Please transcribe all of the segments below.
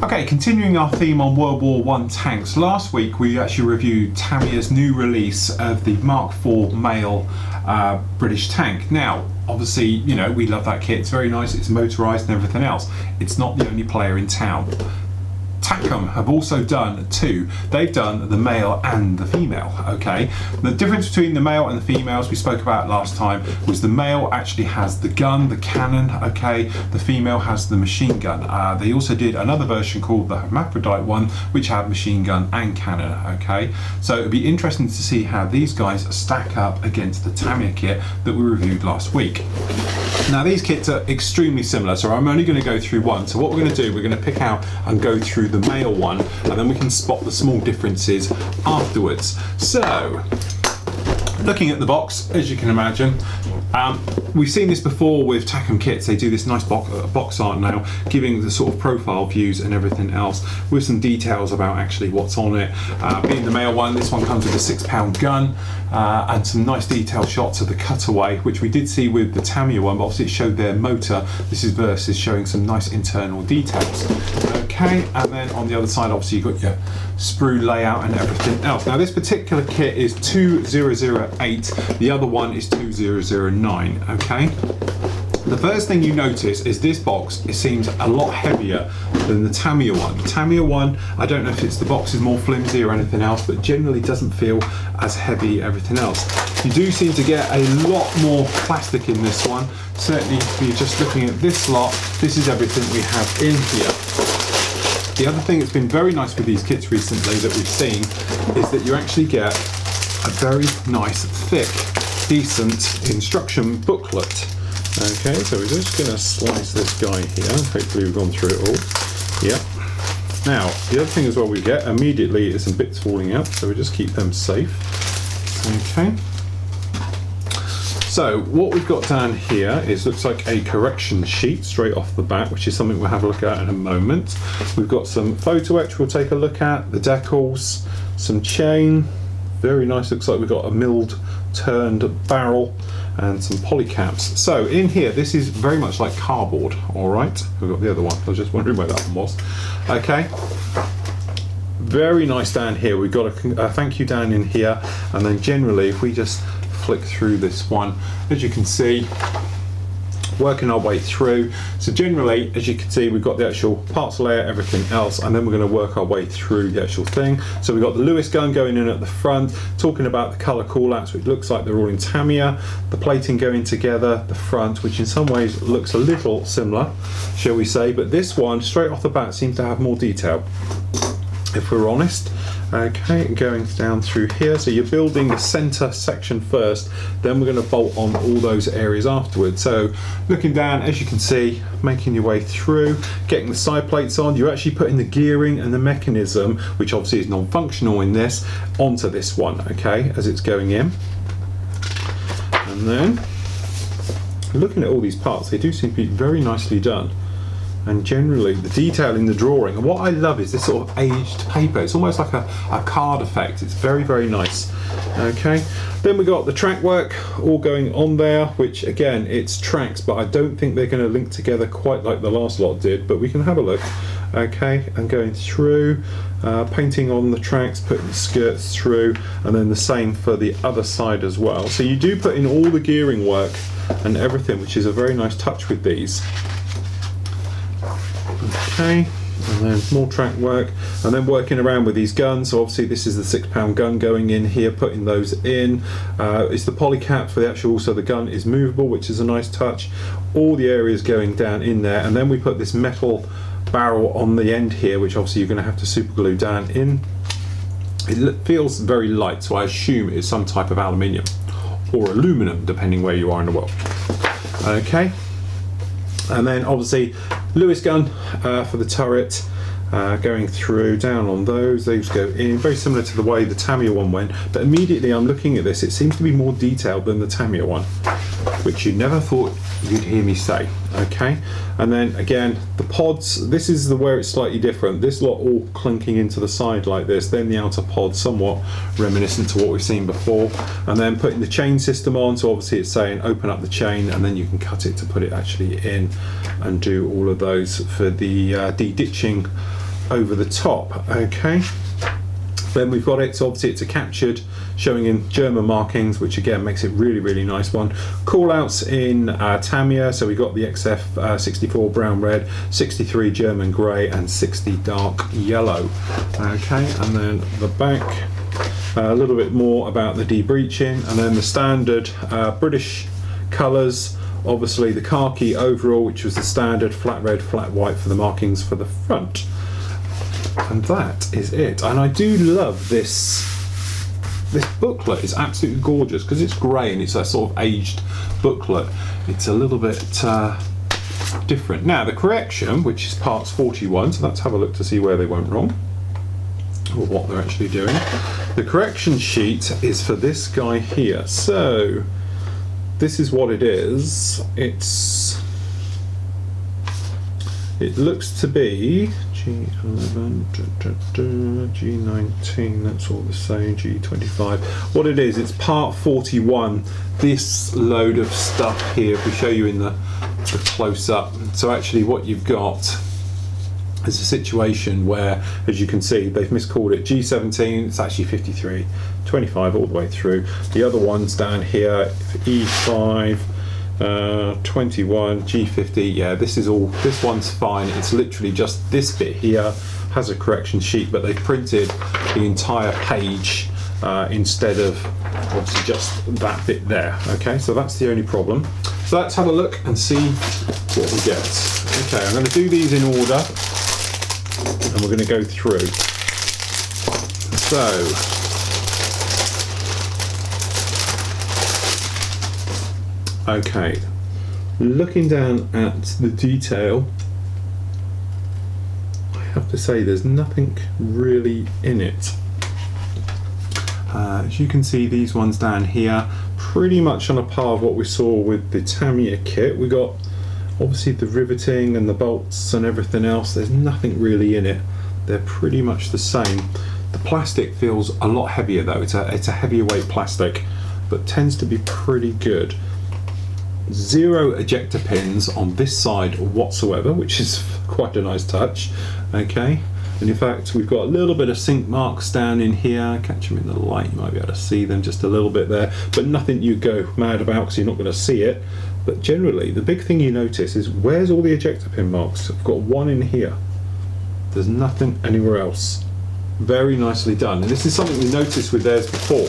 Okay, continuing our theme on World War I tanks. Last week we actually reviewed Tamiya's new release of the Mark IV Male British tank. Now, obviously, you know, we love that kit. It's very nice, it's motorised and everything else. It's not the only player in town. Takom have also done two. They've done the male and the female, okay? The difference between the male and the females we spoke about last time was the male actually has the gun, the cannon, okay? The female has the machine gun. They also did another version called the hermaphrodite one, which had machine gun and cannon, okay? So it'd be interesting to see how these guys stack up against the Tamiya kit that we reviewed last week. Now these kits are extremely similar, so I'm only going to go through one. So what we're going to do, we're going to pick out and go through the male one, and then we can spot the small differences afterwards. So, looking at the box, as you can imagine, we've seen this before with Takom kits. They do this nice box art now, giving the sort of profile views and everything else with some details about actually what's on it. Being the male one, this one comes with a 6-pound gun and some nice detailed shots of the cutaway, which we did see with the Tamiya one, but obviously it showed their motor. This is versus showing some nice internal details. Okay, and then on the other side, obviously you've got your sprue layout and everything else. Now this particular kit is 2008, the other one is 2009, okay? The first thing you notice is this box, it seems a lot heavier than the Tamiya one. The Tamiya one, I don't know if it's the box is more flimsy or anything else, but generally doesn't feel as heavy everything else. You do seem to get a lot more plastic in this one. Certainly if you're just looking at this lot, this is everything we have in here. The other thing that's been very nice with these kits recently that we've seen is that you actually get a very nice, thick, decent instruction booklet. Okay, so we're just going to slice this guy here. Hopefully we've gone through it all. Yep. Now, the other thing as well we get immediately is some bits falling out, so we just keep them safe. Okay. So what we've got down here is looks like a correction sheet straight off the bat, which is something we'll have a look at in a moment. We've got some photo etch we'll take a look at, the decals, some chain, very nice, looks like we've got a milled turned barrel and some poly caps. So in here, this is very much like cardboard, all right? We've got the other one, I was just wondering where that one was. Okay. Very nice down here. We've got a thank you down in here, and then generally if we just flick through this one, as you can see, working our way through. So generally, as you can see, we've got the actual parts layer, everything else, and then we're going to work our way through the actual thing. So we've got the Lewis gun going in at the front, talking about the colour callouts, which looks like they're all in Tamiya, the plating going together, the front, which in some ways looks a little similar, shall we say, but this one, straight off the bat, seems to have more detail, if we're honest. Okay, going down through here, so you're building the center section first, then we're going to bolt on all those areas afterwards. So looking down, as you can see, making your way through, getting the side plates on, you're actually putting the gearing and the mechanism, which obviously is non-functional in this, onto this one, okay, as it's going in. And then looking at all these parts, they do seem to be very nicely done. And generally the detail in the drawing, and what I love is this sort of aged paper. It's almost like a card effect. It's very, very nice. Okay, then we got the track work all going on there, which again, it's tracks, but I don't think they're going to link together quite like the last lot did, but we can have a look. Okay, and going through, painting on the tracks, putting the skirts through, and then the same for the other side as well. So you do put in all the gearing work and everything, which is a very nice touch with these. Okay, and then more track work, and then working around with these guns. So obviously this is the 6-pound gun going in here, putting those in. It's the poly cap for the actual, so the gun is movable, which is a nice touch. All the areas going down in there, and then we put this metal barrel on the end here, which obviously you're going to have to super glue down in. It feels very light, so I assume it's some type of aluminium or aluminum, depending where you are in the world. Okay. And then obviously Lewis gun for the turret, Going through, down on those go in, very similar to the way the Tamiya one went, but immediately I'm looking at this, it seems to be more detailed than the Tamiya one, which you never thought you'd hear me say. Okay, and then again the pods, this is where it's slightly different, this lot all clunking into the side like this, then the outer pod somewhat reminiscent to what we've seen before, and then putting the chain system on, so obviously it's saying open up the chain and then you can cut it to put it actually in and do all of those for the de-ditching over the top. Okay, then we've got it, so obviously it's a captured, showing in German markings, which again makes it really nice one. Call outs in Tamiya, so we got the XF 64 brown red, 63 German grey and 60 dark yellow. Okay, and then the back, a little bit more about the debreaching, and then the standard British colours, obviously the khaki overall, which was the standard flat red, flat white for the markings for the front. And that is it. And I do love this booklet. It's absolutely gorgeous because it's grey and it's a sort of aged booklet. It's a little bit different. Now the correction, which is parts 41, so let's have a look to see where they went wrong or what they're actually doing. The correction sheet is for this guy here. So this is what it is. It looks to be G11, G19, that's all the same, G25. What it is, it's part 41, this load of stuff here, if we show you in the close-up. So actually what you've got is a situation where, as you can see, they've miscalled it G17, it's actually 53, 25 all the way through. The other ones down here, E5, 21, G50, yeah, this one's fine. It's literally just this bit here has a correction sheet, but they've printed the entire page instead of obviously just that bit there. Okay, so that's the only problem. So let's have a look and see what we get. Okay, I'm going to do these in order and we're going to go through. So okay, looking down at the detail, I have to say there's nothing really in it. As you can see, these ones down here, pretty much on a par of what we saw with the Tamiya kit. We got obviously the riveting and the bolts and everything else. There's nothing really in it. They're pretty much the same. The plastic feels a lot heavier though. It's a heavier weight plastic, but tends to be pretty good. 0 ejector pins on this side whatsoever, which is quite a nice touch. Okay, and in fact we've got a little bit of sink marks down in here. Catch them in the light, you might be able to see them just a little bit there, but nothing you go mad about because you're not going to see it. But generally the big thing you notice is where's all the ejector pin marks. I've got one in here, there's nothing anywhere else. Very nicely done, and this is something we noticed with theirs before.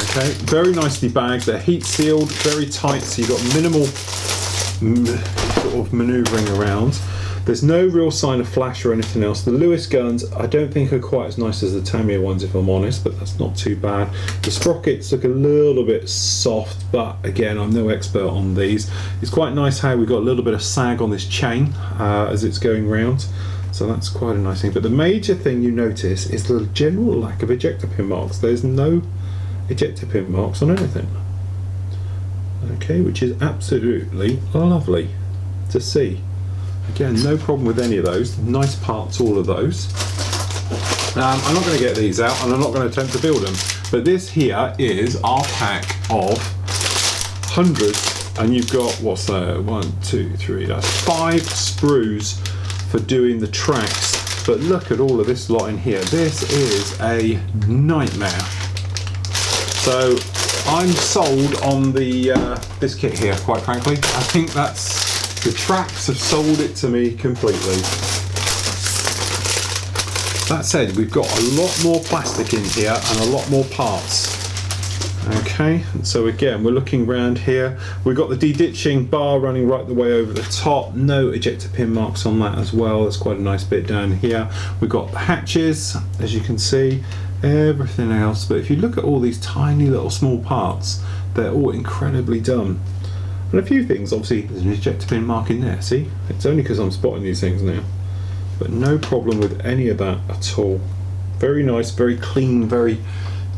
Okay, very nicely bagged. They're heat sealed, very tight, so you've got minimal sort of manoeuvring around. There's no real sign of flash or anything else. The Lewis guns I don't think are quite as nice as the Tamiya ones, if I'm honest, but that's not too bad. The sprockets look a little bit soft, but again, I'm no expert on these. It's quite nice how we've got a little bit of sag on this chain as it's going round, so that's quite a nice thing. But the major thing you notice is the general lack of ejector pin marks. There's no ejector pin marks on anything. Okay, which is absolutely lovely to see. Again, no problem with any of those. Nice parts, all of those. I'm not going to get these out and I'm not going to attempt to build them, but this here is our pack of hundreds, and you've got, what's that, 1, 2, 3, that's 5 sprues for doing the tracks. But look at all of this lot in here. This is a nightmare. So I'm sold on the this kit here, quite frankly. I think that's, the tracks have sold it to me completely. That said, we've got a lot more plastic in here and a lot more parts. Okay, so again, we're looking around here. We've got the de-ditching bar running right the way over the top. No ejector pin marks on that as well. That's quite a nice bit down here. We've got the hatches, as you can see, everything else. But if you look at all these tiny little small parts, they're all incredibly done. And a few things, obviously there's an ejector pin mark in there, see? It's only because I'm spotting these things now. But no problem with any of that at all. Very nice, very clean, very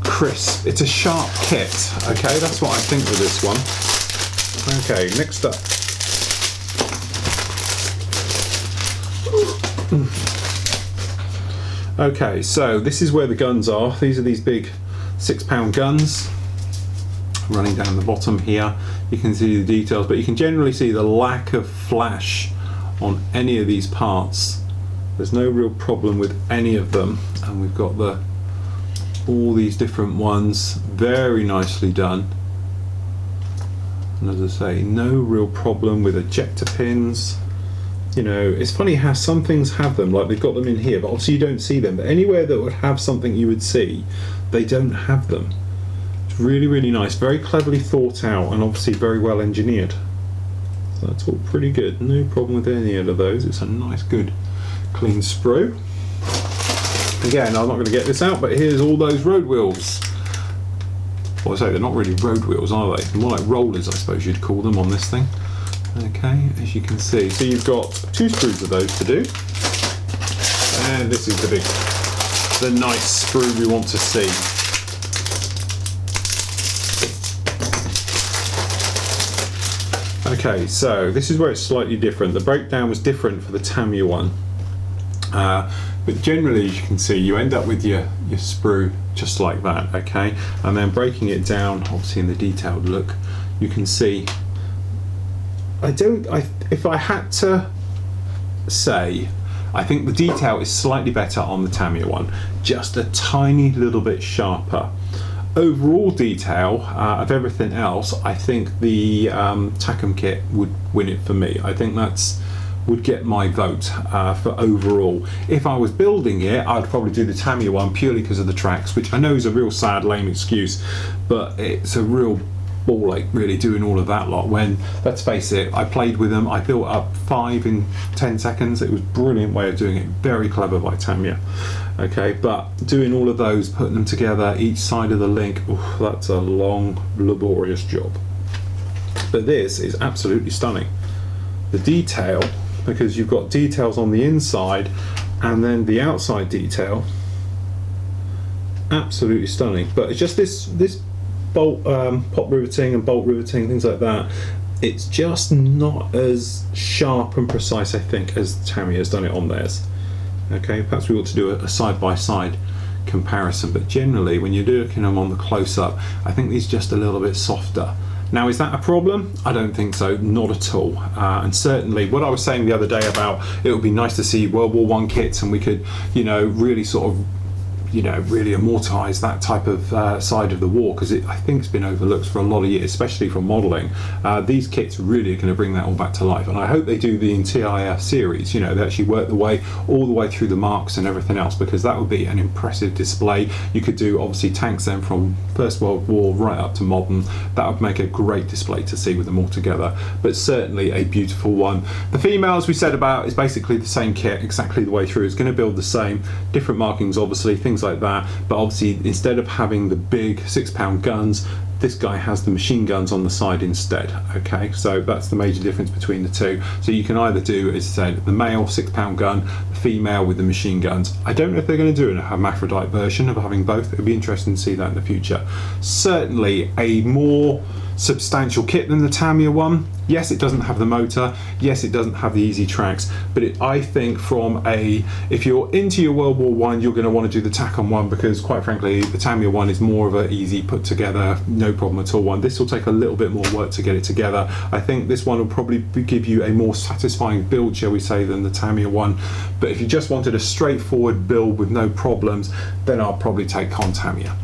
crisp. It's a sharp kit, okay? That's what I think with this one. Okay, next up. Okay, so this is where the guns are. These are these big 6-pound guns running down the bottom here. You can see the details, but you can generally see the lack of flash on any of these parts. There's no real problem with any of them, and we've got all these different ones very nicely done. And as I say, no real problem with ejector pins. You know, it's funny how some things have them, like they've got them in here, but obviously you don't see them. But anywhere that would have something you would see, they don't have them. It's really, really nice, very cleverly thought out, and obviously very well engineered. So that's all pretty good. No problem with any of those. It's a nice, good, clean sprue. Again, I'm not going to get this out, but here's all those road wheels. Well, I say they're not really road wheels, are they? More like rollers, I suppose you'd call them on this thing. Okay, as you can see, so you've got 2 screws of those to do, and this is the nice sprue we want to see. Okay, so this is where it's slightly different. The breakdown was different for the Tamiya one, but generally, as you can see, you end up with your sprue just like that. Okay, and then breaking it down, obviously in the detailed look, you can see. If I had to say, I think the detail is slightly better on the Tamiya one, just a tiny little bit sharper. Overall detail of everything else, I think the Takom kit would win it for me. I think would get my vote for overall. If I was building it, I'd probably do the Tamiya one purely because of the tracks, which I know is a real sad, lame excuse, but it's a real ball ache really doing all of that lot when, let's face it, I played with them, I built up 5 in 10 seconds. It was a brilliant way of doing it, very clever by Tamiya. Okay, but doing all of those, putting them together, each side of the link, that's a long, laborious job. But this is absolutely stunning. The detail, because you've got details on the inside and then the outside detail, absolutely stunning. But it's just this bolt pop riveting and bolt riveting, things like that, it's just not as sharp and precise, I think, as Tamiya has done it on theirs. Okay, perhaps we ought to do a side-by-side comparison, but generally when you're looking at them on the close-up, I think these just a little bit softer. Now, is that a problem? I don't think so, not at all. And certainly what I was saying the other day about it would be nice to see World War I kits and we could, you know, really sort of, you know, really immortalise that type of side of the war, because I think it's been overlooked for a lot of years, especially from modelling. These kits really are going to bring that all back to life, and I hope they do the TIF series, you know, they actually work all the way through the marks and everything else, because that would be an impressive display. You could do obviously tanks then from First World War right up to modern. That would make a great display to see with them all together, but certainly a beautiful one. The females we said about is basically the same kit exactly the way through. It's going to build the same, different markings obviously, things like that, but obviously instead of having the big 6-pound guns, this guy has the machine guns on the side instead. Okay, so that's the major difference between the two. So you can either do, as I said, the male 6-pound gun, the female with the machine guns. I don't know if they're going to do a hermaphrodite version of having both. It would be interesting to see that in the future. Certainly a more substantial kit than the Tamiya one. Yes, it doesn't have the motor, yes it doesn't have the easy tracks, but I think if you're into your World War One, you're going to want to do the Takom one, because quite frankly the Tamiya one is more of an easy put together, no problem at all one. This will take a little bit more work to get it together. I think this one will probably give you a more satisfying build, shall we say, than the Tamiya one, but if you just wanted a straightforward build with no problems, then I'll probably take Tamiya.